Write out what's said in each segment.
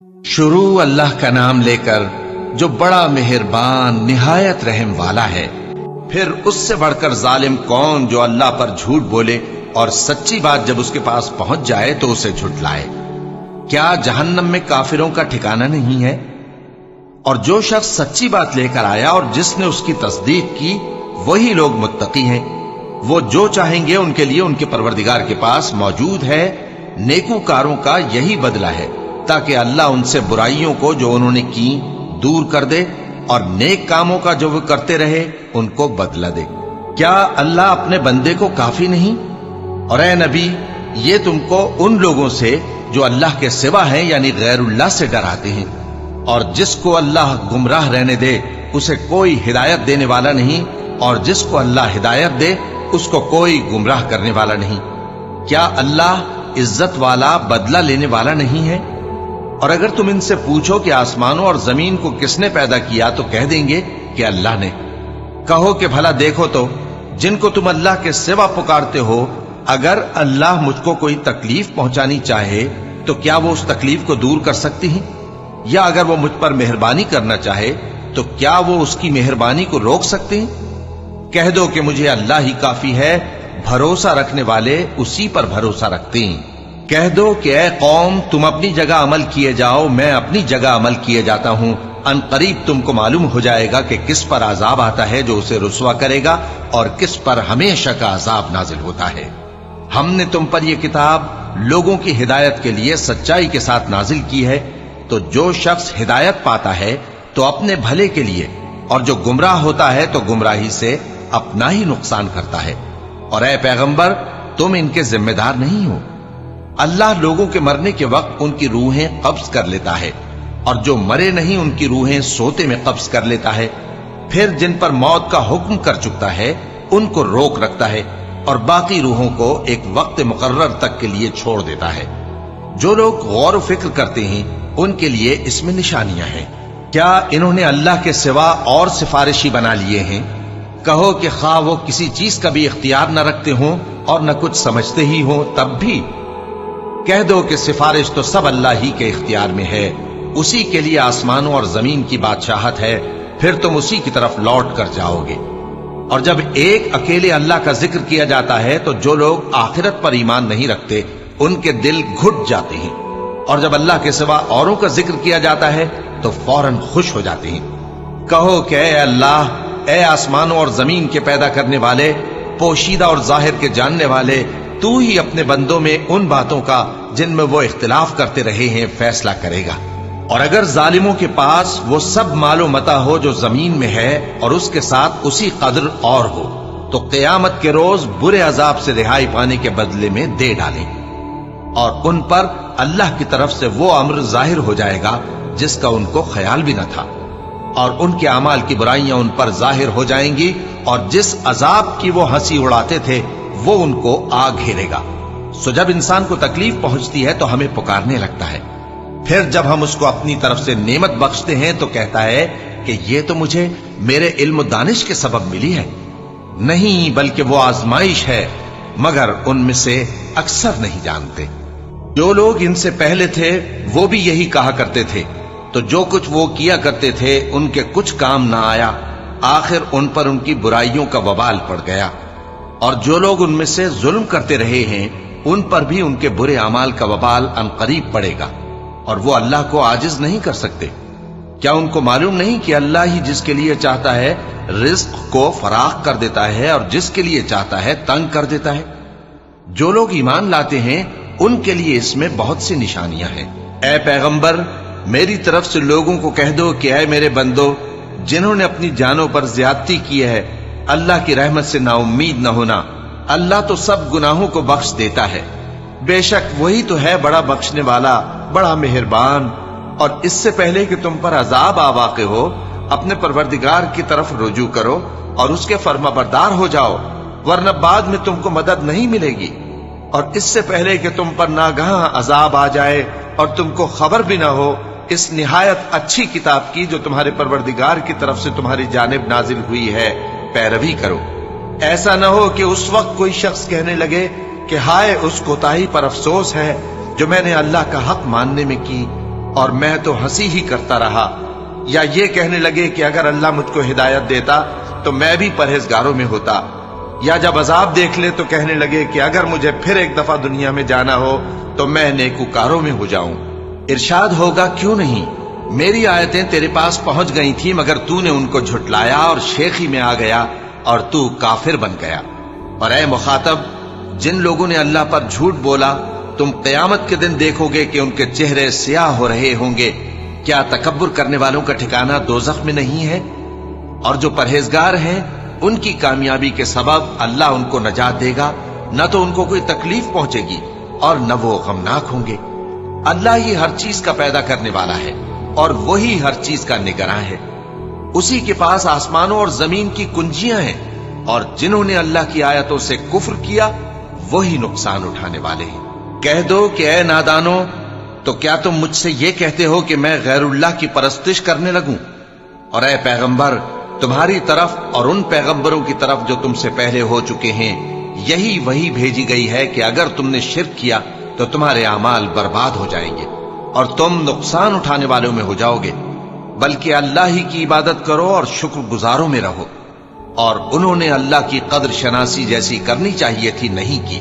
शुरू अल्लाह का नाम लेकर जो बड़ा मेहरबान निहायत रहम वाला है। फिर उससे बढ़कर जालिम कौन जो अल्लाह पर झूठ बोले और सच्ची बात जब उसके पास पहुंच जाए तो उसे झुठलाए। क्या जहन्नम में काफिरों का ठिकाना नहीं है? और जो शख्स सच्ची बात लेकर आया और जिसने उसकी तस्दीक की वही लोग मुत्तकी हैं। वो जो चाहेंगे उनके लिए उनके परवरदिगार के पास मौजूद है। नेकूकारों का यही बदला है ताकि अल्लाह उनसे बुराइयों को जो उन्होंने की दूर कर दे और नेक कामों का जो वो करते रहे उनको बदला दे। क्या अल्लाह अपने बंदे को काफी नहीं? और ए नबी, ये तुमको उन लोगों से जो अल्लाह के सिवा हैं यानी गैरुल्लाह से डराते हैं, और जिसको अल्लाह गुमराह रहने दे उसे कोई हिदायत देने वाला नहीं, और जिसको अल्लाह हिदायत दे उसको कोई गुमराह करने वाला नहीं। क्या अल्लाह इज्जत वाला बदला लेने वाला नहीं है? और अगर तुम इनसे पूछो कि आसमानों और जमीन को किसने पैदा किया तो कह देंगे कि अल्लाह ने। कहो कि भला देखो तो जिनको तुम अल्लाह के सिवा पुकारते हो, अगर अल्लाह मुझको कोई तकलीफ पहुंचानी चाहे तो क्या वो उस तकलीफ को दूर कर सकती हैं? या अगर वो मुझ पर मेहरबानी करना चाहे तो क्या वो उसकी मेहरबानी को रोक सकते हैं? कह दो कि मुझे अल्लाह ही काफी है, भरोसा रखने वाले उसी पर भरोसा रखते हैं। कह दो कि ऐ कौम, तुम अपनी जगह अमल किए जाओ, मैं अपनी जगह अमल किए जाता हूं। अनकरीब तुमको मालूम हो जाएगा कि किस पर अजाब आता है जो उसे रुसवा करेगा और किस पर हमेशा का अजाब नाजिल होता है। हमने तुम पर यह किताब लोगों की हिदायत के लिए सच्चाई के साथ नाजिल की है, तो जो शख्स हिदायत पाता है तो अपने भले के लिए, और जो गुमराह होता है तो गुमराही से अपना ही नुकसान करता है। और ऐ पैगंबर, तुम इनके जिम्मेदार नहीं हो। अल्लाह लोगों के मरने के वक्त उनकी रूहें कब्ज कर लेता है, और जो मरे नहीं उनकी रूहें सोते में कब्ज कर लेता है। फिर जिन पर मौत का हुक्म कर चुकता है उनको रोक रखता है, और बाकी रूहों को एक वक्त मुकर्रर तक के लिए छोड़ देता है। जो लोग गौर फिक्र करते हैं उनके लिए इसमें निशानियां हैं। क्या इन्होंने अल्लाह के सिवा और सिफारिशी बना लिए हैं? कहो कि खा वो किसी चीज का भी इख्तियार न रखते हों और न कुछ समझते ही हों, तब भी कह दो कि सिफारिश तो सब अल्लाह ही के इख्तियार में है। उसी के लिए आसमानों और जमीन की बादशाहत है, फिर तुम उसी की तरफ लौट कर जाओगे। और जब एक अकेले अल्लाह का जिक्र किया जाता है तो जो लोग आखिरत पर ईमान नहीं रखते उनके दिल घुट जाते हैं, और जब अल्लाह के सिवा औरों का जिक्र किया जाता है तो फौरन खुश हो जाते हैं। कहो कि ऐ अल्लाह, ऐ आसमानों और जमीन के पैदा करने वाले, पोशीदा और जाहिर के जानने वाले, तू ही अपने बंदों में उन बातों का जिनमें वो इख्तिलाफ करते रहे हैं फैसला करेगा। और अगर जालिमों के पास वो सब मालो मता हो जो जमीन में है और उसके साथ उसी कदर और हो, तो क़यामत के रोज बुरे अजाब से रिहाई पाने के बदले में दे डालें, और उन पर अल्लाह की तरफ से वो अम्र जाहिर हो जाएगा जिसका उनको ख्याल भी न था, और उनके अमाल की बुराइयां उन पर जाहिर हो जाएंगी, और जिस अजाब की वो हंसी उड़ाते थे वो उनको आ घेरेगा। सो जब इंसान को तकलीफ पहुंचती है तो हमें पुकारने लगता है, फिर जब हम उसको अपनी तरफ से नेमत बख्शते हैं तो कहता है कि ये तो मुझे मेरे इल्म दानिश के सबब मिली है। नहीं, बल्कि वो आजमाइश है, मगर उनमें से अक्सर नहीं जानते। जो लोग इनसे पहले थे वो भी यही कहा करते थे, तो जो कुछ वो किया करते थे उनके कुछ काम ना आया, आखिर उन पर उनकी बुराइयों का वबाल पड़ गया। और जो लोग उनमें से जुल्म करते रहे हैं उन पर भी उनके बुरे अमाल का वबाल अनकरीब पड़ेगा, और वो अल्लाह को आजिज नहीं कर सकते। क्या उनको मालूम नहीं कि अल्लाह ही जिसके लिए चाहता है रिज्क को फराख कर देता है और जिसके लिए चाहता है तंग कर देता है। जो लोग ईमान लाते हैं उनके लिए इसमें बहुत सी निशानियां हैं। ऐ पैगंबर, मेरी तरफ से लोगों को कह दो कि ऐ मेरे बंदो, जिन्होंने अपनी जानों पर ज्यादती की है, अल्लाह की रहमत से नाउम्मीद न होना। अल्लाह तो सब गुनाहों को बख्श देता है, बेशक वही तो है बड़ा बख्शने वाला, बड़ा मेहरबान। और इससे पहले कि तुम पर अजाब आ वाक़े हो, अपने परवरदिगार की तरफ रुजू करो और उसके फर्माबरदार हो जाओ, वरना बाद में तुमको मदद नहीं मिलेगी। और इससे पहले कि तुम पर नागहां अजाब आ जाए और तुमको खबर भी ना हो, इस निहायत अच्छी किताब की जो तुम्हारे परवरदिगार की तरफ से तुम्हारी जानिब नाजिल हुई है पैरवी करो। ऐसा न हो कि उस वक्त कोई शख्स कहने लगे कि हाय उस कोताही पर अफसोस है जो मैंने अल्लाह का हक मानने में की, और मैं तो हंसी ही करता रहा। या ये कहने लगे कि अगर अल्लाह मुझको हिदायत देता तो मैं भी परहेजगारों में होता। या जब अजाब देख ले तो कहने लगे कि अगर मुझे फिर एक दफा दुनिया में जाना हो तो मैं नेकूकारों में हो जाऊं। इरशाद होगा, क्यों नहीं, मेरी आयतें तेरे पास पहुंच गई थी मगर तूने उनको झुटलाया और शेखी में आ गया और तू काफिर बन गया। और ऐ मुखातब, जिन लोगों ने अल्लाह पर झूठ बोला, तुम क़यामत के दिन देखोगे कि उनके चेहरे स्याह हो रहे होंगे। क्या तकब्बुर करने वालों का ठिकाना दोज़ख में नहीं है? और जो परहेजगार हैं उनकी कामयाबी के सबब अल्लाह उनको नजात देगा, न तो उनको कोई तकलीफ पहुंचेगी और न वो गमनाक होंगे। अल्लाह ही हर चीज का पैदा करने वाला है और वही हर चीज का निगरां है। उसी के पास आसमानों और जमीन की कुंजियां हैं और जिन्होंने अल्लाह की आयतों से कुफ्र किया वही नुकसान उठाने वाले हैं। कह दो कि ऐ नादानो, तो क्या तुम मुझसे ये कहते हो कि मैं गैरुल्लाह की परस्तिश करने लगूं? और ऐ पैगंबर, तुम्हारी तरफ और उन पैगंबरों की तरफ जो तुमसे पहले हो चुके हैं यही वही भेजी गई है कि अगर तुमने शिर्क किया तो तुम्हारे आमाल बर्बाद हो जाएंगे और तुम नुकसान उठाने वालों में हो जाओगे। बल्कि अल्लाह ही की इबादत करो और शुक्रगुजारों में रहो। और उन्होंने अल्लाह की कद्र शनासी जैसी करनी चाहिए थी, नहीं की।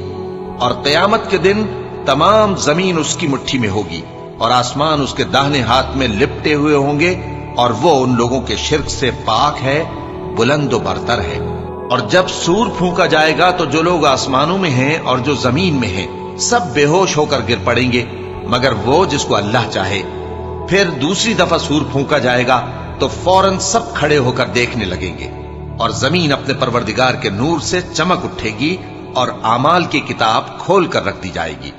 और क़यामत के दिन तमाम जमीन उसकी मुट्ठी में होगी और आसमान उसके दाहिने हाथ में लिपटे हुए होंगे और वो उन लोगों के शिर्क से पाक है, बुलंद व बरतर है। और जब सूर फूंका जाएगा तो जो लोग आसमानों में हैं और जो जमीन में हैं सब बेहोश होकर गिर पड़ेंगे मगर वो जिसको अल्लाह चाहे। फिर दूसरी दफा सूर फूंका जाएगा तो फौरन सब खड़े होकर देखने लगेंगे और जमीन अपने परवरदिगार के नूर से चमक उठेगी और आमाल की किताब खोल कर रख दी जाएगी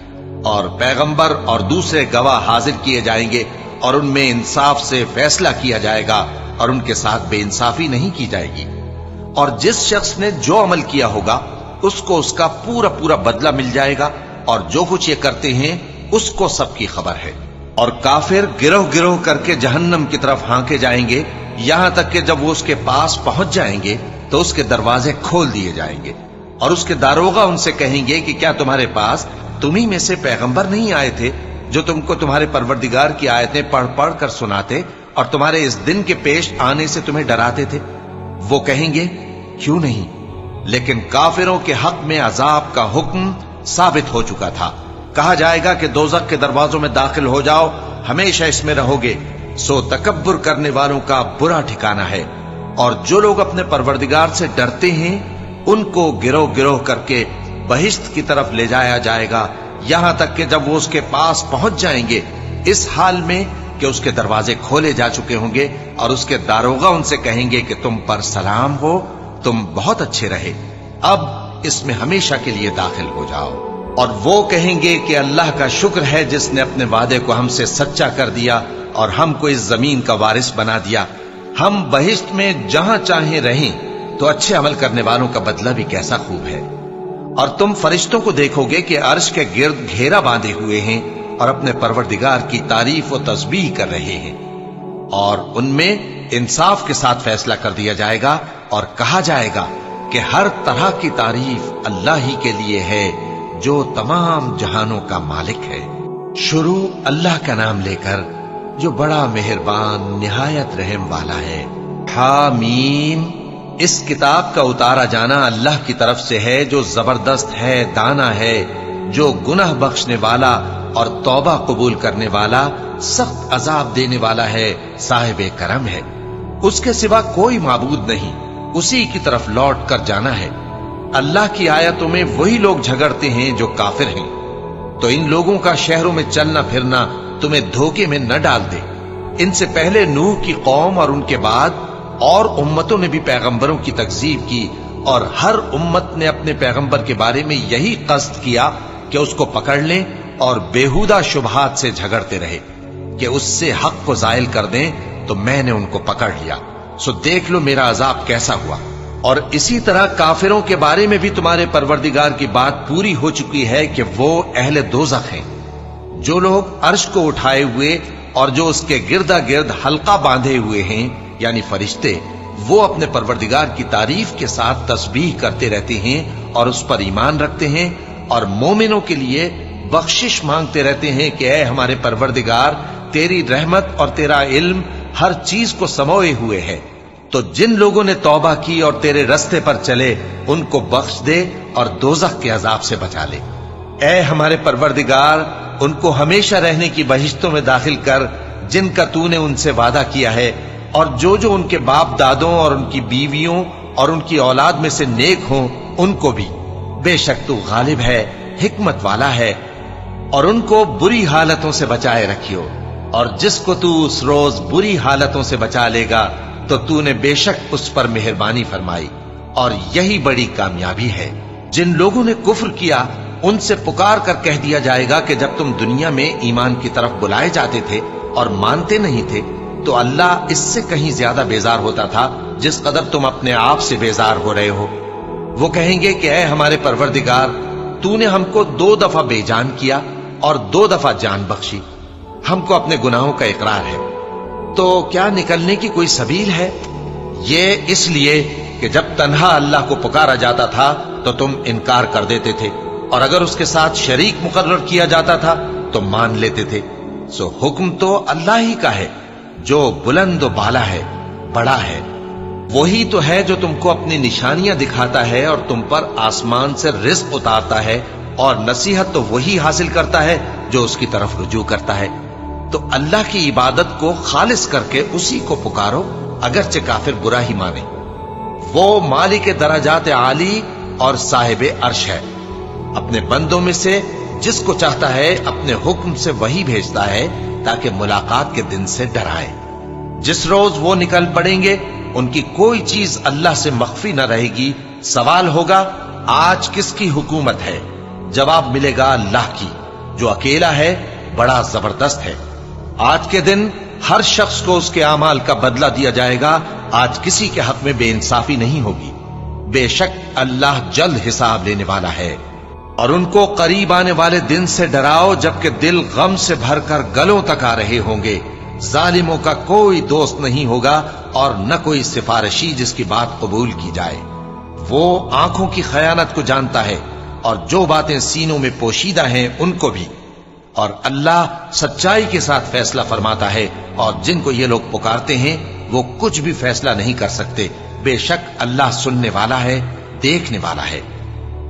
और पैगंबर और दूसरे गवाह हाजिर किए जाएंगे और उनमें इंसाफ से फैसला किया जाएगा और उनके साथ बेइंसाफी नहीं की जाएगी। और जिस शख्स ने जो अमल किया होगा उसको उसका पूरा पूरा बदला मिल जाएगा और जो कुछ ये करते हैं उसको सबकी खबर है। और काफिर गिरोह गिरोह करके जहन्नम की तरफ हांके जाएंगे, यहां तक कि जब वो उसके पास पहुंच जाएंगे तो उसके दरवाजे खोल दिए जाएंगे और उसके दारोगा उनसे कहेंगे कि क्या तुम्हारे पास तुम्ही में से पैगंबर नहीं आए थे जो तुमको तुम्हारे परवरदिगार की आयतें पढ़ पढ़ कर सुनाते और तुम्हारे इस दिन के पेश आने से तुम्हें डराते थे? वो कहेंगे, क्यों नहीं, लेकिन काफिरों के हक में अजाब का हुक्म साबित हो चुका था। कहा जाएगा कि दोज़ख के दरवाजों में दाखिल हो जाओ, हमेशा इसमें रहोगे। सो तकब्बुर करने वालों का बुरा ठिकाना है। और जो लोग अपने परवरदिगार से डरते हैं उनको गिरोह गिरोह करके बहिश्त की तरफ ले जाया जाएगा, यहां तक कि जब वो उसके पास पहुंच जाएंगे इस हाल में कि उसके दरवाजे खोले जा चुके होंगे और उसके दारोगा उनसे कहेंगे कि तुम पर सलाम हो, तुम बहुत अच्छे रहे, अब इसमें हमेशा के लिए दाखिल हो जाओ। और वो कहेंगे कि अल्लाह का शुक्र है जिसने अपने वादे को हमसे सच्चा कर दिया और हमको इस जमीन का वारिस बना दिया। हम बहिश्त में जहां चाहे रहें तो अच्छे अमल करने वालों का बदला भी कैसा खूब है। और तुम फरिश्तों को देखोगे कि अर्श के गिर्द घेरा बांधे हुए हैं और अपने परवरदिगार की तारीफ और तस्बीह कर रहे हैं और उनमें इंसाफ के साथ फैसला कर दिया जाएगा और कहा जाएगा कि हर तरह की तारीफ अल्लाह ही के लिए है जो तमाम जहानों का मालिक है। शुरू अल्लाह का नाम लेकर जो बड़ा मेहरबान निहायत रहम वाला है। हामीम। इस किताब का उतारा जाना अल्लाह की तरफ से है जो जबरदस्त है, दाना है, जो गुनाह बख्शने वाला और तौबा कबूल करने वाला, सख्त अजाब देने वाला है, साहिब करम है। उसके सिवा कोई माबूद नहीं, उसी की तरफ लौट कर जाना है। अल्लाह की आयतों में वही लोग झगड़ते हैं जो काफिर हैं, तो इन लोगों का शहरों में चलना फिरना तुम्हें धोखे में न डाल दे। इनसे पहले नूह की कौम और उनके बाद और उम्मतों ने भी पैगंबरों की तकजीब की और हर उम्मत ने अपने पैगंबर के बारे में यही कस्द किया कि उसको पकड़ लें और बेहुदा शुबहात से झगड़ते रहे कि उससे हक को जायल कर दें, तो मैंने उनको पकड़ लिया। सो देख लो मेरा अजाब कैसा हुआ। और इसी तरह काफिरों के बारे में भी तुम्हारे परवरदिगार की बात पूरी हो चुकी है कि वो अहले दोज़ख हैं। जो लोग अर्श को उठाए हुए और जो उसके गिरदा गिर्द हल्का बांधे हुए हैं यानी फरिश्ते, वो अपने परवरदिगार की तारीफ के साथ तस्बीह करते रहते हैं और उस पर ईमान रखते हैं और मोमिनों के लिए बख्शिश मांगते रहते हैं कि ऐ हमारे परवरदिगार, تیری رحمت اور تیرا علم ہر چیز کو سموئے ہوئے ہے، تو جن لوگوں نے توبہ کی اور تیرے رستے پر چلے ان کو بخش دے اور دوزخ کے عذاب سے بچا لے۔ اے ہمارے پروردگار، ان کو ہمیشہ رہنے کی بہشتوں میں داخل کر جن کا تو نے ان سے وعدہ کیا ہے، اور جو جو ان کے باپ دادوں اور ان کی بیویوں اور ان کی اولاد میں سے نیک ہوں ان کو بھی۔ بے شک تو غالب ہے، حکمت والا ہے، اور ان کو بری حالتوں سے بچائے رکھیو، اور جس کو تو اس روز بری حالتوں سے بچا لے گا تو نے بے شک اس پر مہربانی فرمائی، اور یہی بڑی کامیابی ہے۔ جن لوگوں نے کفر کیا ان سے پکار کر کہہ دیا جائے گا کہ جب تم دنیا میں ایمان کی طرف بلائے جاتے تھے اور مانتے نہیں تھے تو اللہ اس سے کہیں زیادہ بیزار ہوتا تھا جس قدر تم اپنے آپ سے بیزار ہو رہے ہو۔ وہ کہیں گے کہ اے ہمارے پروردگار، تو نے ہم کو 2 دفعہ بے جان کیا اور 2 دفعہ جان بخشی، ہم کو اپنے گناہوں کا اقرار ہے، تو کیا نکلنے کی کوئی سبیل ہے؟ یہ اس لیے کہ جب تنہا اللہ کو پکارا جاتا تھا تو تم انکار کر دیتے تھے، اور اگر اس کے ساتھ شریک مقرر کیا جاتا تھا تو مان لیتے تھے۔ سو حکم تو اللہ ہی کا ہے جو بلند و بالا ہے، بڑا ہے۔ وہی تو ہے جو تم کو اپنی نشانیاں دکھاتا ہے اور تم پر آسمان سے رزق اتارتا ہے، اور نصیحت تو وہی حاصل کرتا ہے جو اس کی طرف رجوع کرتا ہے۔ تو اللہ کی عبادت کو خالص کر کے اسی کو پکارو، اگرچہ کافر برا ہی مانے۔ وہ مالک درجات عالی اور صاحب عرش ہے، اپنے بندوں میں سے جس کو چاہتا ہے اپنے حکم سے وہی بھیجتا ہے تاکہ ملاقات کے دن سے ڈرائے۔ جس روز وہ نکل پڑیں گے ان کی کوئی چیز اللہ سے مخفی نہ رہے گی۔ سوال ہوگا آج کس کی حکومت ہے؟ جواب ملے گا اللہ کی، جو اکیلا ہے، بڑا زبردست ہے۔ آج کے دن ہر شخص کو اس کے اعمال کا بدلہ دیا جائے گا، آج کسی کے حق میں بے انصافی نہیں ہوگی۔ بے شک اللہ جلد حساب لینے والا ہے۔ اور ان کو قریب آنے والے دن سے ڈراؤ جبکہ دل غم سے بھر کر گلوں تک آ رہے ہوں گے۔ ظالموں کا کوئی دوست نہیں ہوگا اور نہ کوئی سفارشی جس کی بات قبول کی جائے۔ وہ آنکھوں کی خیانت کو جانتا ہے اور جو باتیں سینوں میں پوشیدہ ہیں ان کو بھی، اور اللہ سچائی کے ساتھ فیصلہ فرماتا ہے، اور جن کو یہ لوگ پکارتے ہیں وہ کچھ بھی فیصلہ نہیں کر سکتے۔ بے شک اللہ سننے والا ہے، دیکھنے والا ہے۔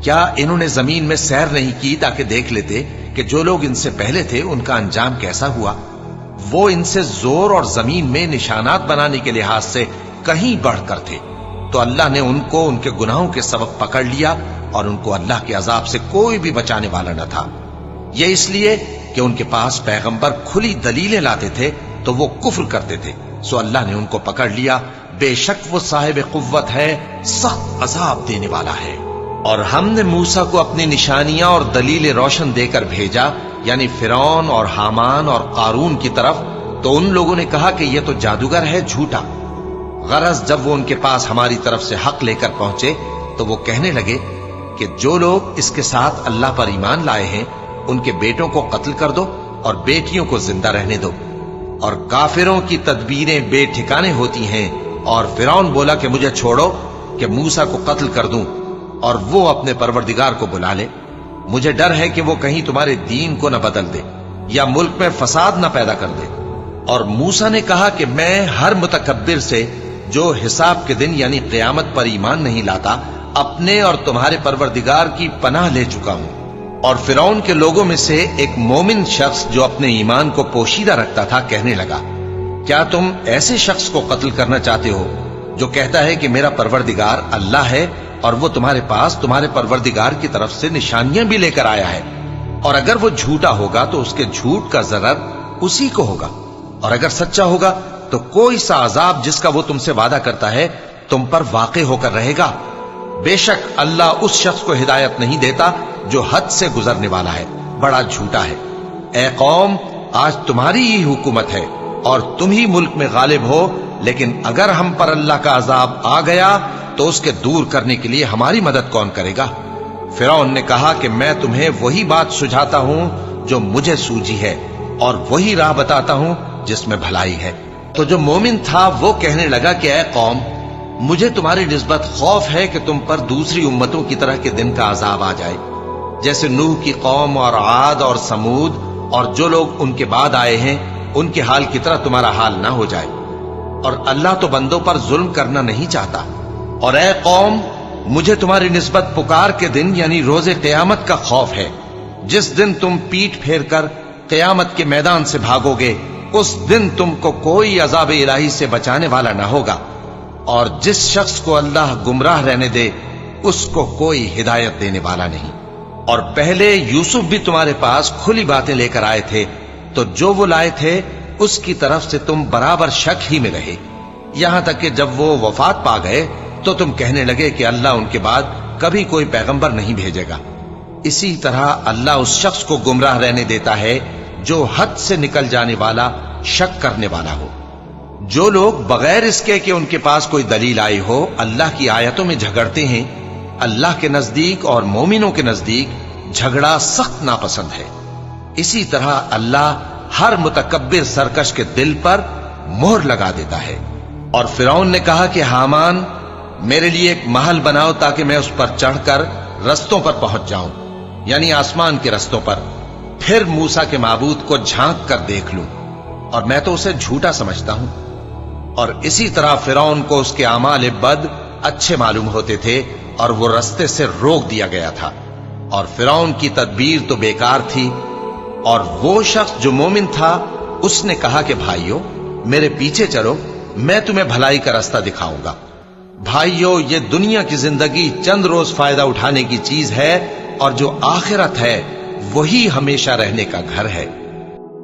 کیا انہوں نے زمین میں سیر نہیں کی تاکہ دیکھ لیتے کہ جو لوگ ان سے پہلے تھے ان کا انجام کیسا ہوا؟ وہ ان سے زور اور زمین میں نشانات بنانے کے لحاظ سے کہیں بڑھ کر تھے، تو اللہ نے ان کو ان کے گناہوں کے سبب پکڑ لیا، اور ان کو اللہ کے عذاب سے کوئی بھی بچانے والا نہ تھا۔ یہ اس لیے کہ ان کے پاس پیغمبر کھلی دلیلیں لاتے تھے تو وہ کفر کرتے تھے، سو اللہ نے ان کو پکڑ لیا۔ بے شک وہ صاحب قوت ہے، سخت عذاب دینے والا ہے۔ اور ہم نے موسیٰ کو اپنی نشانیاں اور دلیل روشن دے کر بھیجا، یعنی فرعون اور حامان اور قارون کی طرف، تو ان لوگوں نے کہا کہ یہ تو جادوگر ہے، جھوٹا۔ غرض جب وہ ان کے پاس ہماری طرف سے حق لے کر پہنچے تو وہ کہنے لگے کہ جو لوگ اس کے ساتھ اللہ پر ایمان لائے ہیں ان کے بیٹوں کو قتل کر دو اور بیٹیوں کو زندہ رہنے دو۔ اور کافروں کی تدبیریں بے ٹھکانے ہوتی ہیں۔ اور فرعون بولا کہ مجھے چھوڑو کہ موسیٰ کو قتل کر دوں اور وہ اپنے پروردگار کو بلا لے۔ مجھے ڈر ہے کہ وہ کہیں تمہارے دین کو نہ بدل دے یا ملک میں فساد نہ پیدا کر دے۔ اور موسیٰ نے کہا کہ میں ہر متکبر سے جو حساب کے دن یعنی قیامت پر ایمان نہیں لاتا اپنے اور تمہارے پروردگار کی پناہ لے چکا ہوں۔ اور فرعون کے لوگوں میں سے ایک مومن شخص جو اپنے ایمان کو پوشیدہ رکھتا تھا کہنے لگا، کیا تم ایسے شخص کو قتل کرنا چاہتے ہو جو کہتا ہے کہ میرا پروردگار اللہ ہے اور وہ تمہارے پاس تمہارے پروردگار کی طرف سے نشانیاں بھی لے کر آیا ہے؟ اور اگر وہ جھوٹا ہوگا تو اس کے جھوٹ کا ضرر اسی کو ہوگا، اور اگر سچا ہوگا تو کوئی سا عذاب جس کا وہ تم سے وعدہ کرتا ہے تم پر واقع ہو کر رہے گا۔ بے شک اللہ اس شخص کو ہدایت نہیں دیتا جو حد سے گزرنے والا ہے، بڑا جھوٹا ہے۔ اے قوم، آج تمہاری ہی حکومت ہے اور تم ہی ملک میں غالب ہو، لیکن اگر ہم پر اللہ کا عذاب آ گیا تو اس کے دور کرنے کے لیے ہماری مدد کون کرے گا؟ فرعون نے کہا کہ میں تمہیں وہی بات سجھاتا ہوں جو مجھے سوجھی ہے، اور وہی راہ بتاتا ہوں جس میں بھلائی ہے۔ تو جو مومن تھا وہ کہنے لگا کہ اے قوم، مجھے تمہاری نسبت خوف ہے کہ تم پر دوسری امتوں کی طرح کے دن کا عذاب آ جائے، جیسے نوح کی قوم اور عاد اور سمود اور جو لوگ ان کے بعد آئے ہیں، ان کے حال کی طرح تمہارا حال نہ ہو جائے۔ اور اللہ تو بندوں پر ظلم کرنا نہیں چاہتا۔ اور اے قوم، مجھے تمہاری نسبت پکار کے دن یعنی روز قیامت کا خوف ہے، جس دن تم پیٹ پھیر کر قیامت کے میدان سے بھاگو گے۔ اس دن تم کو کوئی عذاب الہی سے بچانے والا نہ ہوگا، اور جس شخص کو اللہ گمراہ رہنے دے اس کو کوئی ہدایت دینے والا نہیں۔ اور پہلے یوسف بھی تمہارے پاس کھلی باتیں لے کر آئے تھے، تو جو وہ لائے تھے اس کی طرف سے تم برابر شک ہی میں رہے، یہاں تک کہ جب وہ وفات پا گئے تو تم کہنے لگے کہ اللہ ان کے بعد کبھی کوئی پیغمبر نہیں بھیجے گا۔ اسی طرح اللہ اس شخص کو گمراہ رہنے دیتا ہے جو حد سے نکل جانے والا، شک کرنے والا ہو۔ جو لوگ بغیر اس کے کہ ان کے پاس کوئی دلیل آئی ہو اللہ کی آیتوں میں جھگڑتے ہیں، اللہ کے نزدیک اور مومنوں کے نزدیک جھگڑا سخت ناپسند ہے۔ اسی طرح اللہ ہر متکبر سرکش کے دل پر مہر لگا دیتا ہے۔ اور فرعون نے کہا کہ حامان، میرے لیے ایک محل بناؤ تاکہ میں اس پر چڑھ کر رستوں پر پہنچ جاؤں، یعنی آسمان کے رستوں پر، پھر موسیٰ کے معبود کو جھانک کر دیکھ لوں، اور میں تو اسے جھوٹا سمجھتا ہوں۔ اور اسی طرح فرعون کو اس کے اعمال بد اچھے معلوم ہوتے تھے اور وہ رستے سے روک دیا گیا تھا، اور فرعون کی تدبیر تو بیکار تھی۔ اور وہ شخص جو مومن تھا اس نے کہا کہ بھائیو میرے پیچھے چلو، میں تمہیں بھلائی کا راستہ دکھاؤں گا۔ بھائیو، یہ دنیا کی زندگی چند روز فائدہ اٹھانے کی چیز ہے، اور جو آخرت ہے وہی ہمیشہ رہنے کا گھر ہے۔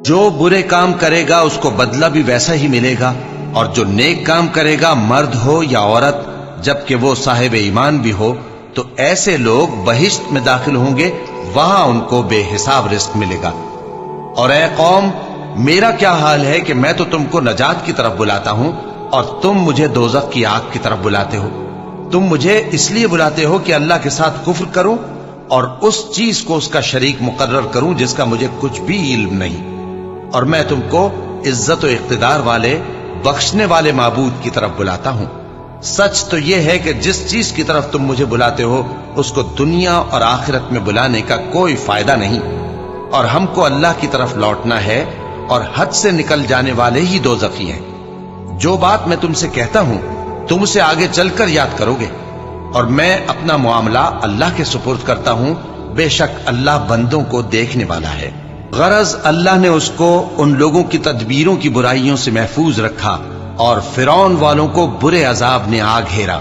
جو برے کام کرے گا اس کو بدلہ بھی ویسا ہی ملے گا، اور جو نیک کام کرے گا، مرد ہو یا عورت، جبکہ وہ صاحب ایمان بھی ہو، تو ایسے لوگ بہشت میں داخل ہوں گے، وہاں ان کو بے حساب رزق ملے گا۔ اور اے قوم، میرا کیا حال ہے کہ میں تو تم کو نجات کی طرف بلاتا ہوں اور تم مجھے دوزخ کی آگ کی طرف بلاتے ہو۔ تم مجھے اس لیے بلاتے ہو کہ اللہ کے ساتھ کفر کروں اور اس چیز کو اس کا شریک مقرر کروں جس کا مجھے کچھ بھی علم نہیں، اور میں تم کو عزت و اقتدار والے، بخشنے والے معبود کی طرف بلاتا ہوں۔ سچ تو یہ ہے کہ جس چیز کی طرف تم مجھے بلاتے ہو اس کو دنیا اور آخرت میں بلانے کا کوئی فائدہ نہیں، اور ہم کو اللہ کی طرف لوٹنا ہے، اور حد سے نکل جانے والے ہی دوزخی ہیں۔ جو بات میں تم سے کہتا ہوں تم اسے آگے چل کر یاد کرو گے، اور میں اپنا معاملہ اللہ کے سپرد کرتا ہوں، بے شک اللہ بندوں کو دیکھنے والا ہے۔ غرض اللہ نے اس کو ان لوگوں کی تدبیروں کی برائیوں سے محفوظ رکھا، اور فرعون والوں کو برے عذاب نے آ گھیرا،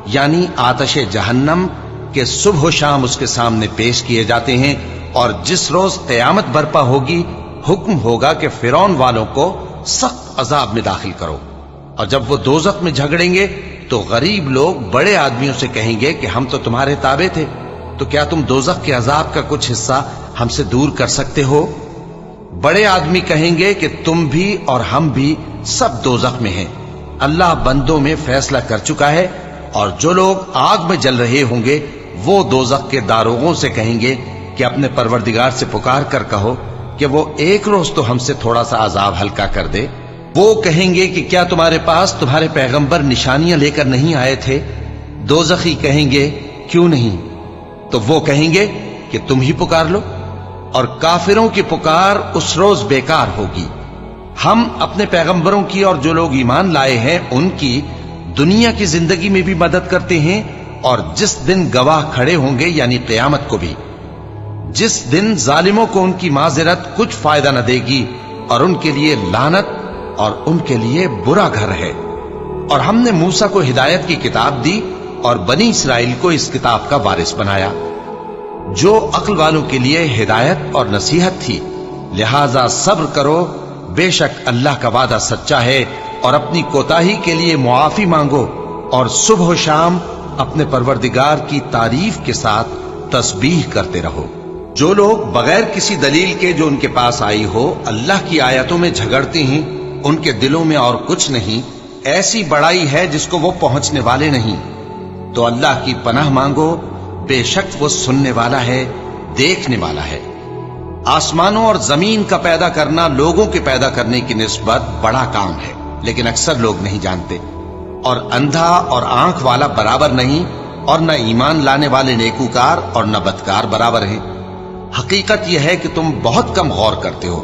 یعنی آتش جہنم کے صبح و شام اس کے سامنے پیش کیے جاتے ہیں۔ اور جس روز قیامت برپا ہوگی حکم ہوگا کہ فرعون والوں کو سخت عذاب میں داخل کرو۔ اور جب وہ دوزخ میں جھگڑیں گے تو غریب لوگ بڑے آدمیوں سے کہیں گے کہ ہم تو تمہارے تابع تھے، تو کیا تم دوزخ کے عذاب کا کچھ حصہ ہم سے دور کر سکتے ہو؟ بڑے آدمی کہیں گے کہ تم بھی اور ہم بھی سب دوزخ میں ہیں، اللہ بندوں میں فیصلہ کر چکا ہے۔ اور جو لوگ آگ میں جل رہے ہوں گے وہ دوزخ کے داروغوں سے کہیں گے کہ اپنے پروردگار سے پکار کر کہو کہ وہ ایک روز تو ہم سے تھوڑا سا عذاب ہلکا کر دے۔ وہ کہیں گے کہ کیا تمہارے پاس تمہارے پیغمبر نشانیاں لے کر نہیں آئے تھے؟ دوزخی کہیں گے کیوں نہیں؟ تو وہ کہیں گے کہ تم ہی پکار لو، اور کافروں کی پکار اس روز بیکار ہوگی۔ ہم اپنے پیغمبروں کی اور جو لوگ ایمان لائے ہیں ان کی دنیا کی زندگی میں بھی مدد کرتے ہیں، اور جس دن گواہ کھڑے ہوں گے یعنی قیامت کو بھی، جس دن ظالموں کو ان کی معذرت کچھ فائدہ نہ دے گی، اور ان کے لیے لعنت اور ان کے لیے برا گھر ہے۔ اور ہم نے موسیٰ کو ہدایت کی کتاب دی اور بنی اسرائیل کو اس کتاب کا وارث بنایا، جو عقل والوں کے لیے ہدایت اور نصیحت تھی۔ لہذا صبر کرو، بے شک اللہ کا وعدہ سچا ہے، اور اپنی کوتاہی کے لیے معافی مانگو، اور صبح و شام اپنے پروردگار کی تعریف کے ساتھ تسبیح کرتے رہو۔ جو لوگ بغیر کسی دلیل کے جو ان کے پاس آئی ہو اللہ کی آیتوں میں جھگڑتے ہیں، ان کے دلوں میں اور کچھ نہیں، ایسی بڑائی ہے جس کو وہ پہنچنے والے نہیں۔ تو اللہ کی پناہ مانگو، بے شک وہ سننے والا ہے، دیکھنے والا ہے۔ آسمانوں اور زمین کا پیدا کرنا لوگوں کے پیدا کرنے کی نسبت بڑا کام ہے، لیکن اکثر لوگ نہیں جانتے۔ اور اندھا اور آنکھ والا برابر نہیں، اور نہ ایمان لانے والے نیکوکار اور نہ بدکار برابر ہیں۔ حقیقت یہ ہے کہ تم بہت کم غور کرتے ہو۔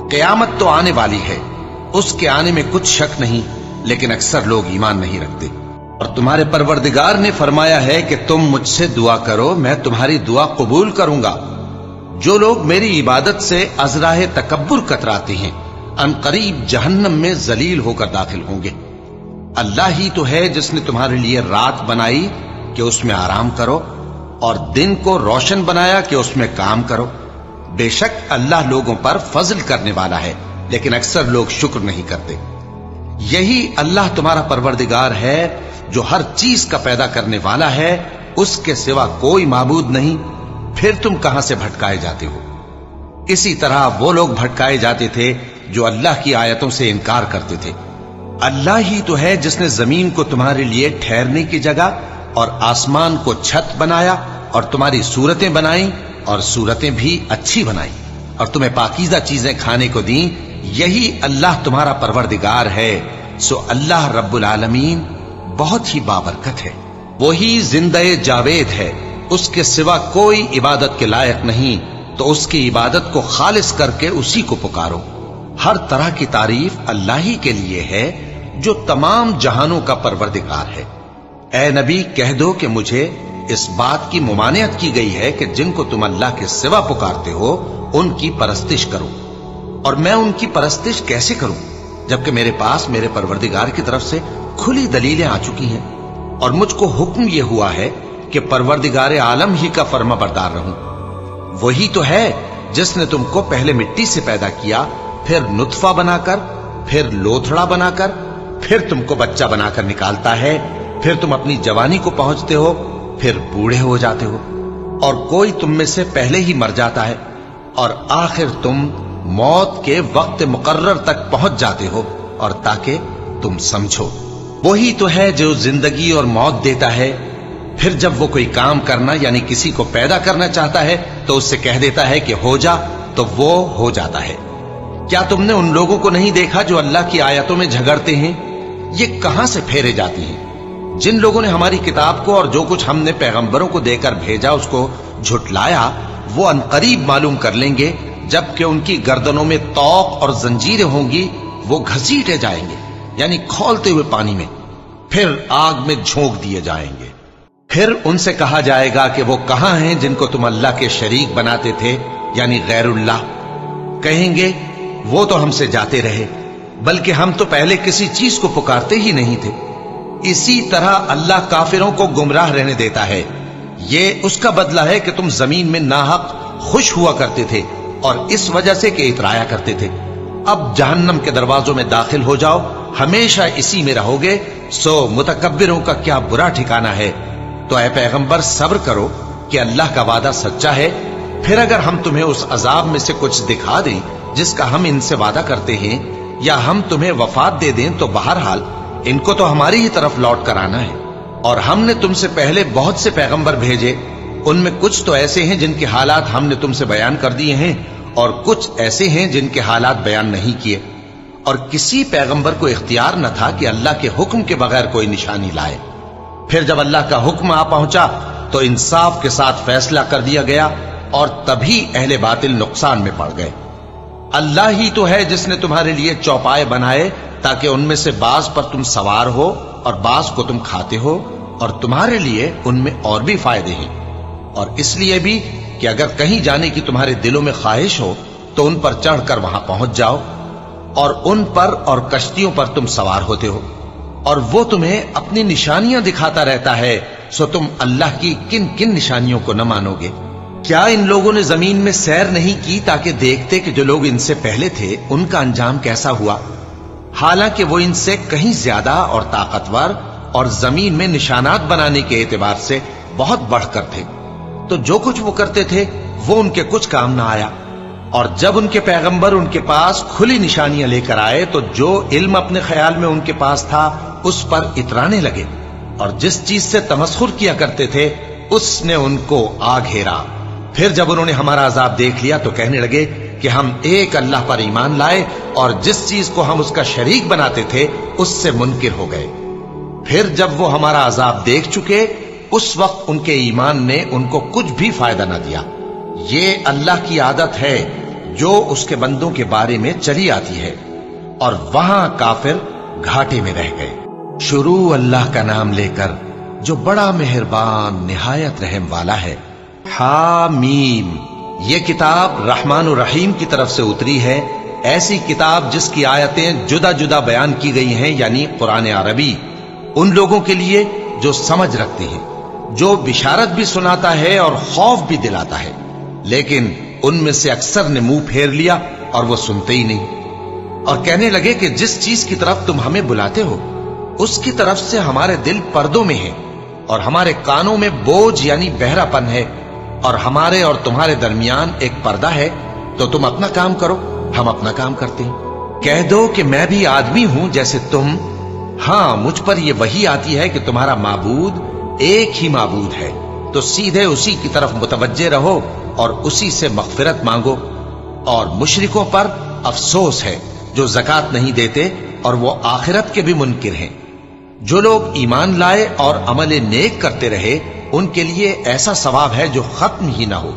क़यामत तो आने वाली है, उसके आने में कुछ शक नहीं, लेकिन अक्सर लोग ईमान नहीं रखते। और तुम्हारे परवरदिगार ने फरमाया है कि तुम मुझसे दुआ करो, मैं तुम्हारी दुआ कबूल करूंगा। जो लोग मेरी इबादत से अज़राह तकब्बुर कतराते हैं, अनकरीब जहन्नम में जलील होकर दाखिल होंगे। अल्लाह ही तो है जिसने तुम्हारे लिए रात बनाई कि उसमें आराम करो, और दिन को रोशन बनाया कि उसमें काम करो। बेशक अल्लाह लोगों पर फजल करने वाला है, लेकिन अक्सर लोग शुक्र नहीं करते। यही अल्लाह तुम्हारा परवरदिगार है जो हर चीज का पैदा करने वाला है, उसके सिवा कोई माबूद नहीं। फिर तुम कहां से भटकाए जाते हो? इसी तरह वो लोग भटकाए जाते थे जो अल्लाह की आयतों से इनकार करते थे। अल्लाह ही तो है जिसने जमीन को तुम्हारे लिए ठहरने की जगह और आसमान को छत बनाया, और तुम्हारी सूरतें बनाई, और सूरतें भी अच्छी बनाई, और तुम्हें पाकीज़ा चीजें खाने को दी। यही अल्लाह तुम्हारा परवरदिगार है। सो अल्लाह रब्बुल आलमीन बहुत ही बाबरकत है। वही जिंदे जावेद है, उसके सिवा कोई इबादत के लायक नहीं, तो उसकी इबादत को खालिस करके उसी को पुकारो। हर तरह की तारीफ अल्लाह ही के लिए है जो तमाम जहानों का परवरदिगार है। ए नबी, कह दो कि मुझे इस बात की मुमानियत की गई है कि जिनको तुम अल्लाह के सिवा पुकारते हो उनकी परस्तिश करो, और मैं उनकी परस्तिश कैसे करूं जबकि मेरे पास मेरे परवरदिगार की तरफ से खुली दलीलें आ चुकी हैं, और मुझको हुक्म यह हुआ है कि परवरदिगार आलम ही का फर्माबरदार रहूं। वही तो है जिसने तुमको पहले मिट्टी से पैदा किया, फिर नुत्फा बनाकर, फिर लोथड़ा बनाकर, फिर तुमको बच्चा बनाकर निकालता है, फिर तुम अपनी जवानी को पहुंचते हो, फिर बूढ़े हो जाते हो, और कोई तुम में से पहले ही मर जाता है, और आखिर तुम मौत के वक्त मुकर्रर तक पहुंच जाते हो। और ताकि तुम समझो, वही तो है जो जिंदगी और मौत देता है, फिर जब वो कोई काम करना यानी किसी को पैदा करना चाहता है तो उससे कह देता है कि हो जा, तो वो हो जाता है। क्या तुमने उन लोगों को नहीं देखा जो अल्लाह की आयतों में झगड़ते हैं? ये कहां से फेरे जाती हैं? जिन लोगों ने हमारी किताब को और जो कुछ हमने पैगंबरों को देकर भेजा उसको झुटलाया, वो अनकरीब मालूम कर लेंगे जबकि उनकी गर्दनों में तौक और जंजीरें होंगी, वो घसीटे जाएंगे यानी खौलते हुए पानी में, फिर आग में झोंक दिए जाएंगे। फिर उनसे कहा जाएगा कि वो कहां हैं जिनको तुम अल्लाह के शरीक बनाते थे यानी गैरुल्लाह? कहेंगे वो तो हमसे जाते रहे, बल्कि हम तो पहले किसी चीज को पुकारते ही नहीं थे। इसी तरह अल्लाह काफिरों को गुमराह रहने देता है। ये उसका बदला है कि तुम जमीन में नाहक खुश हुआ करते थे और इस वजह से कि इतराया करते थे। अब जहन्नम के दरवाजों में दाखिल हो जाओ, हमेशा इसी में रहोगे। सो मुतकब्बिरों का क्या बुरा ठिकाना है। तो ऐ पैगंबर, सब्र करो कि अल्लाह का वादा सच्चा है। फिर अगर हम तुम्हें उस अजाब में से कुछ दिखा दें जिसका हम इनसे वादा करते हैं, या हम तुम्हें वफात दे दें, तो बहरहाल इनको तो हमारी ही तरफ लौट कर आना है। और हमने तुमसे पहले बहुत से पैगंबर भेजे, उनमें कुछ तो ऐसे हैं जिनके हालात हमने तुमसे बयान कर दिए हैं, और कुछ ऐसे हैं जिनके हालात बयान नहीं किए। और किसी पैगंबर को इख्तियार न था कि अल्लाह के हुक्म के बगैर कोई निशानी लाए। फिर जब अल्लाह का हुक्म आ पहुंचा तो इंसाफ के साथ फैसला कर दिया गया, और तभी अहले बातिल नुकसान में पड़ गए। अल्लाह ही तो है जिसने तुम्हारे लिए चौपाए बनाए ताकि उनमें से बाज पर तुम सवार हो और बाज को तुम खाते हो, और तुम्हारे लिए उनमें और भी फायदे हैं। और इसलिए भी कि अगर कहीं जाने की तुम्हारे दिलों में ख्वाहिश हो तो उन पर चढ़कर वहां पहुंच जाओ, और उन पर और कश्तियों पर तुम सवार होते हो, और वो तुम्हें अपनी निशानियां दिखाता रहता है। सो तुम अल्लाह की किन किन निशानियों को न मानोगे? क्या इन लोगों ने जमीन में सैर नहीं की ताकि देखते कि जो लोग इनसे पहले थे उनका अंजाम कैसा हुआ? हालांकि वो इनसे कहीं ज्यादा और ताकतवर और जमीन में निशानात बनाने के एतबार से बहुत बढ़कर थे। तो जो कुछ वो करते थे वो उनके कुछ काम ना आया। और जब उनके पैगंबर उनके पास खुली निशानियां लेकर आए तो जो इल्म अपने ख्याल में उनके पास था उस पर इतराने लगे, और जिस चीज से तमस्खुर किया करते थे उसने उनको आ घेरा। फिर जब उन्होंने हमारा अजाब देख लिया तो कहने लगे कि हम एक अल्लाह पर ईमान लाए, और जिस चीज को हम उसका शरीक बनाते थे उससे मुनकिर हो गए। फिर जब वो हमारा अजाब देख चुके उस वक्त उनके ईमान ने उनको कुछ भी फायदा न दिया। ये अल्लाह की आदत है, जो उसके बंदों के बारे में चली आती है, और वहां काफिर घाटे में रह गए। शुरू अल्लाह का नाम लेकर जो बड़ा मेहरबान निहायत रहम वाला है। हामीम, ये किताब रहमान और रहीम की तरफ से उतरी है, ऐसी किताब जिसकी आयतें जुदा जुदा बयान की गई हैं, यानी कुरान अरबी, उन लोगों के लिए जो समझ रखते हैं, जो बिशारत भी सुनाता है और खौफ भी दिलाता है। लेकिन उनमें से अक्सर ने मुंह फेर लिया और वो सुनते ही नहीं, और कहने लगे कि जिस चीज की तरफ तुम हमें बुलाते हो उसकी तरफ से हमारे दिल पर्दों में है, और हमारे कानों में बोझ यानी बहरापन है, और हमारे और तुम्हारे दरमियान एक पर्दा है। तो तुम अपना काम करो, हम अपना काम करते हैं। कह दो कि मैं भी आदमी हूं जैसे तुम। हां, मुझ पर यह वही आती है कि तुम्हारा माबूद एक ही माबूद है, तो सीधे उसी की तरफ मुतवज्जे रहो और उसी से मगफिरत मांगो। और मुशरिकों पर अफसोस है जो ज़कात नहीं देते और वो आखिरत के भी मुनकिर हैं। जो लोग ईमान लाए और अमल नेक करते रहे, उनके लिए ऐसा सवाब है जो खत्म ही ना हो।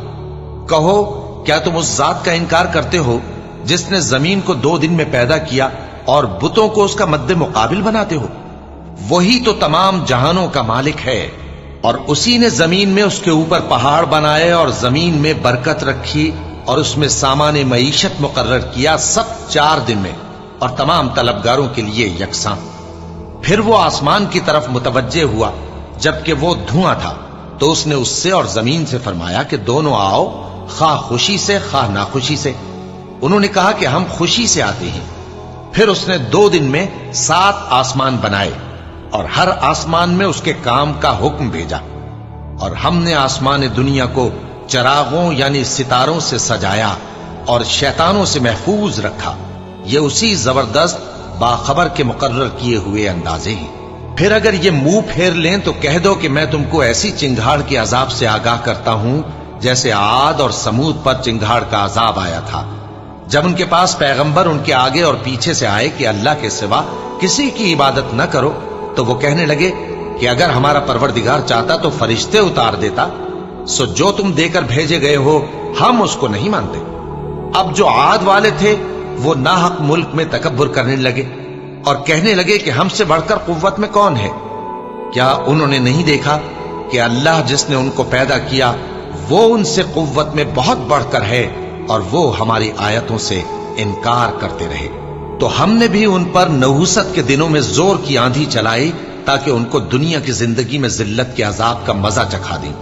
कहो, क्या तुम उस जात का इनकार करते हो जिसने जमीन को 2 दिन में पैदा किया और बुतों को उसका मद्दे मुकाबिल बनाते हो? वही तो तमाम जहानों का मालिक है, और उसी ने जमीन में उसके ऊपर पहाड़ बनाए और जमीन में बरकत रखी और उसमें सामान मईशत मुकर्रर किया, सब 4 दिन में, और तमाम तलबगारों के लिए यकसां। फिर वो आसमान की तरफ मुतवज्जे हुआ जबकि वो धुआं था, तो उसने उससे और जमीन से फरमाया कि दोनों आओ, खा खुशी से खा नाखुशी से। उन्होंने कहा कि हम खुशी से आते हैं। फिर उसने 2 दिन में 7 आसमान बनाए और हर आसमान में उसके काम का हुक्म भेजा, और हमने आसमान दुनिया को चरागों यानी सितारों से सजाया और शैतानों से महफूज रखा। ये उसी जबरदस्त बाखबर के मुकर्रर किए हुए अंदाजे हैं। फिर अगर ये मुंह फेर लें तो कह दो कि मैं तुमको ऐसी चिंगाड़ के अजाब से आगाह करता हूं जैसे आद और समूद पर चिंगाड़ का अजाब आया था, जब उनके पास पैगंबर उनके आगे और पीछे से आए कि अल्लाह के सिवा किसी की इबादत न करो, तो वो कहने लगे कि अगर हमारा परवरदिगार चाहता तो फरिश्ते उतार देता। सो जो तुम देकर भेजे गए हो हम उसको नहीं मानते। अब जो आद वाले थे वो नाहक मुल्क में तकब्बुर करने लगे और कहने लगे कि हमसे बढ़कर कुव्वत में कौन है। क्या उन्होंने नहीं देखा कि अल्लाह जिसने उनको पैदा किया वो उनसे कुव्वत में बहुत बढ़कर है, और वो हमारी आयतों से इनकार करते रहे। तो हमने भी उन पर नहुसत के दिनों में जोर की आंधी चलाई ताकि उनको दुनिया की जिंदगी में जिल्लत के अजाब का मजा चखा दें,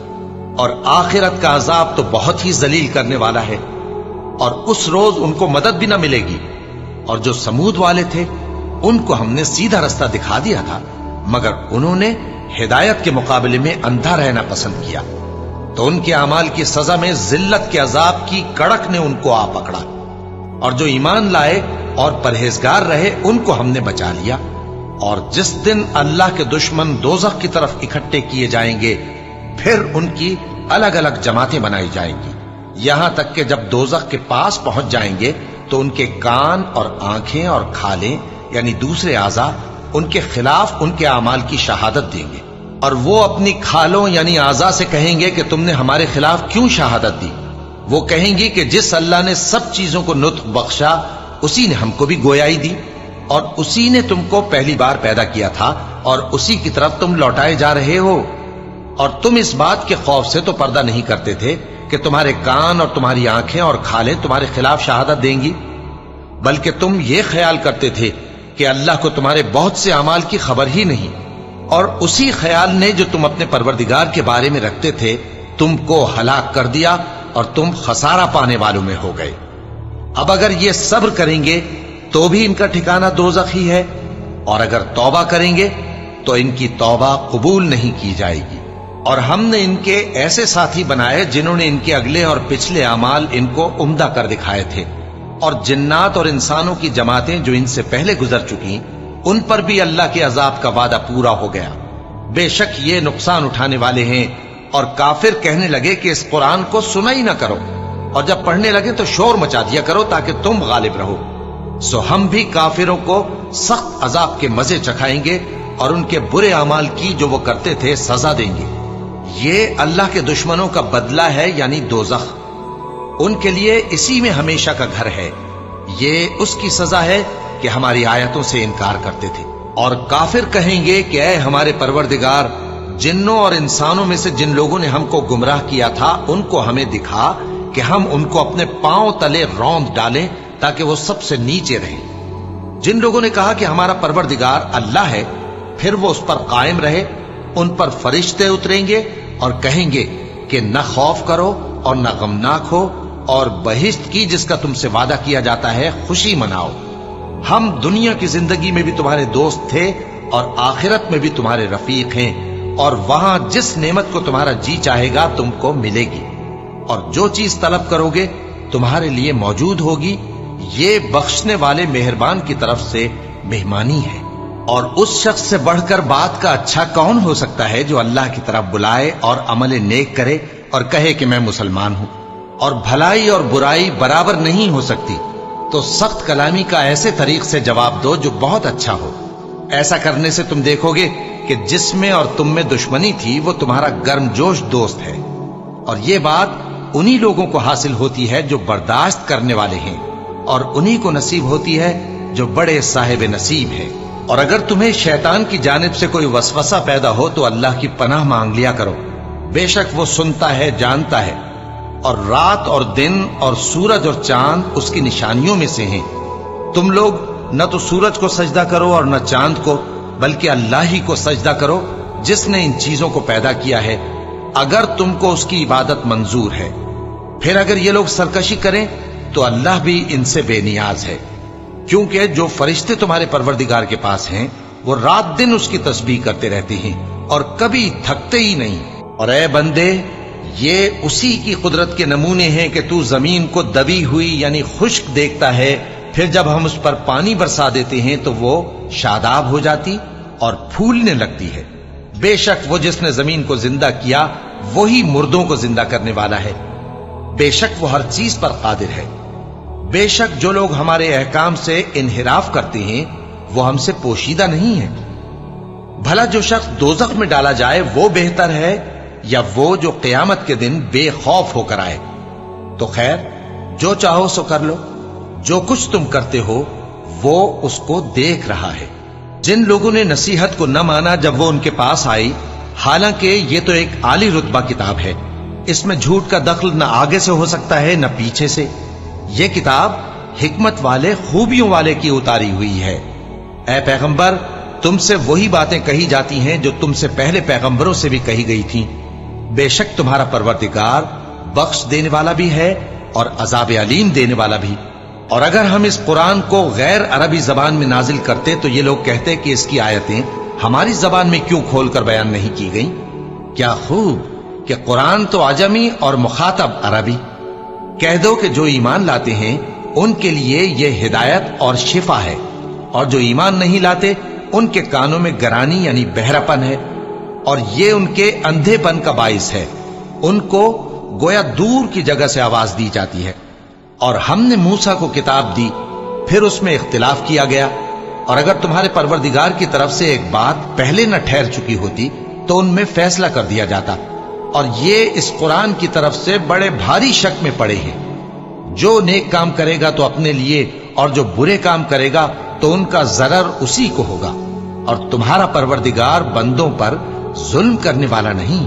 और आखिरत का अजाब तो बहुत ही जलील करने वाला है, और उस रोज उनको मदद भी ना मिलेगी। और जो समूद वाले थे उनको हमने सीधा रास्ता दिखा दिया था, मगर उन्होंने हिदायत के मुकाबले में अंधा रहना पसंद किया, तो उनके अमाल की सजा में जिल्लत के अजाब की कड़क ने उनको आ पकड़ा। और जो ईमान लाए और परहेजगार रहे उनको हमने बचा लिया। और जिस दिन अल्लाह के दुश्मन दोजख की तरफ इकट्ठे किए जाएंगे, फिर उनकी अलग अलग जमातें बनाई जाएंगी, यहां तक कि जब दोजख के पास पहुंच जाएंगे तो उनके कान और आंखें और खालें यानी दूसरे आज़ा उनके खिलाफ उनके अमाल की शहादत देंगे, और वो अपनी खालों यानी आज़ा से कहेंगे कि तुमने हमारे खिलाफ क्यों शहादत दी। वो कहेंगी कि जिस अल्लाह ने सब चीजों को नुत्फ बख्शा उसी ने हमको भी गोयाई दी, और उसी ने तुमको पहली बार पैदा किया था और उसी की तरफ तुम लौटाए जा रहे हो। और तुम इस बात के खौफ से तो पर्दा नहीं करते थे कि तुम्हारे कान और तुम्हारी आंखें और खालें तुम्हारे खिलाफ शहादत देंगी, बल्कि तुम ये ख्याल करते थे कि अल्लाह को तुम्हारे बहुत से अमाल की खबर ही नहीं, और उसी ख्याल ने जो तुम अपने परवरदिगार के बारे में रखते थे तुमको हलाक कर दिया और तुम खसारा पाने वालों में हो गए। अब अगर ये सब्र करेंगे तो भी इनका ठिकाना दोज़ख ही है, और अगर तौबा करेंगे तो इनकी तौबा कबूल नहीं की जाएगी। और हमने इनके ऐसे साथी बनाए जिन्होंने इनके अगले और पिछले अमाल इनको उम्दा कर दिखाए थे, और जिन्नात और इंसानों की जमातें जो इनसे पहले गुजर चुकी उन पर भी अल्लाह के अजाब का वादा पूरा हो गया। बेशक ये नुकसान उठाने वाले हैं। और काफिर कहने लगे कि इस कुरान को सुना ही ना करो, और जब पढ़ने लगे तो शोर मचा दिया करो ताकि तुम गालिब रहो। सो हम भी काफिरों को सख्त अजाब के मजे चखाएंगे और उनके बुरे अमाल की जो वो करते थे सजा देंगे। ये अल्लाह के दुश्मनों का बदला है यानी दोज़ख। उनके लिए इसी में हमेशा का घर है। ये उसकी सजा है कि हमारी आयतों से इनकार करते थे। और काफिर कहेंगे कि ऐ हमारे परवरदिगार, जिन्नों और इंसानों में से जिन लोगों ने हमको गुमराह किया था उनको हमें दिखा कि हम उनको अपने पांव तले रौंद डालें ताकि वो सबसे नीचे रहें। जिन लोगों ने कहा कि हमारा परवरदिगार अल्लाह है, फिर वो उस पर कायम रहे, उन पर फरिश्ते उतरेंगे और कहेंगे कि न खौफ करो और न गमनाक हो, और बहिश्त की जिसका तुमसे वादा किया जाता है खुशी मनाओ। हम दुनिया की जिंदगी में भी तुम्हारे दोस्त थे और आखिरत में भी तुम्हारे रफीक हैं, और वहां जिस नेमत को तुम्हारा जी चाहेगा तुमको मिलेगी, और जो चीज तलब करोगे तुम्हारे लिए मौजूद होगी। ये बख्शने वाले मेहरबान की तरफ से मेहमानी है। और उस शख्स से बढ़कर बात का अच्छा कौन हो सकता है जो अल्लाह की तरफ बुलाए और अमल नेक करे और कहे कि मैं मुसलमान हूं। और भलाई और बुराई बराबर नहीं हो सकती, तो सख्त कलामी का ऐसे तरीक से जवाब दो जो बहुत अच्छा हो। ऐसा करने से तुम देखोगे कि जिसमें और तुम में दुश्मनी थी वो तुम्हारा गर्मजोश दोस्त है। और ये बात उन्हीं लोगों को हासिल होती है जो बर्दाश्त करने वाले हैं, और उन्हीं को नसीब होती है जो बड़े साहिब नसीब है। और अगर तुम्हें शैतान की जानिब से कोई वसवसा पैदा हो तो अल्लाह की पनाह मांग लिया करो। बेशक वो सुनता है, जानता है। और रात और दिन और सूरज और चांद उसकी निशानियों में से हैं। तुम लोग न तो सूरज को सजदा करो और न चांद को, बल्कि अल्लाह ही को सजदा करो जिसने इन चीजों को पैदा किया है, अगर तुमको उसकी इबादत मंजूर है। फिर अगर ये लोग सरकशी करें तो अल्लाह भी इनसे बेनियाज है, क्योंकि जो फरिश्ते तुम्हारे परवरदिगार के पास हैं वो रात दिन उसकी तस्बीह करते रहते हैं और कभी थकते ही नहीं। और ऐ बंदे, ये उसी की कुदरत के नमूने हैं कि तू जमीन को दबी हुई यानी खुश्क देखता है, फिर जब हम उस पर पानी बरसा देते हैं तो वो शादाब हो जाती और फूलने लगती है। बेशक वो जिसने जमीन को जिंदा किया वही मुर्दों को जिंदा करने वाला है। बेशक वो हर चीज पर कादिर है। बेशक जो लोग हमारे अहकाम से इन्हिराफ करते हैं वो हमसे पोशीदा नहीं है। भला जो शख्स दोजख में डाला जाए वो बेहतर है या वो जो क़यामत के दिन बेखौफ होकर आए। तो खैर, जो चाहो सो कर लो, जो कुछ तुम करते हो वो उसको देख रहा है। जिन लोगों ने नसीहत को न माना जब वो उनके पास आई, हालांकि ये तो एक आली रुतबा किताब है, इसमें झूठ का दखल न आगे से हो सकता है न पीछे से। ये किताब हिकमत वाले, खूबियों वाले की उतारी हुई है। ऐ पैगंबर, तुमसे वही बातें कही जाती हैं जो तुमसे पहले पैगंबरों से भी कही गई थीं। बेशक तुम्हारा परवरदिगार बख्श देने वाला भी है और अजाब अलीम देने वाला भी। और अगर हम इस कुरान को गैर अरबी जबान में नाजिल करते तो ये लोग कहते कि इसकी आयतें हमारी जबान में क्यों खोलकर बयान नहीं की गई। क्या खूब कि कुरान तो अजमी और मुखातब अरबी। कह दो कि जो ईमान लाते हैं उनके लिए ये हिदायत और शिफा है, और जो ईमान नहीं लाते उनके कानों में गरानी यानी बहरापन है, और ये उनके अंधेपन का बाइस है। उनको गोया दूर की जगह से आवाज दी जाती है। और हमने मूसा को किताब दी, फिर उसमें इख्तिलाफ किया गया। और अगर तुम्हारे परवरदिगार की तरफ से एक बात पहले न ठहर चुकी होती तो उनमें फैसला कर दिया जाता। और ये इस कुरान की तरफ से बड़े भारी शक में पड़े हैं। जो नेक काम करेगा तो अपने लिए, और जो बुरे काम करेगा तो उनका जरर उसी को होगा। और तुम्हारा परवरदिगार बंदों पर जुल्म करने वाला नहीं।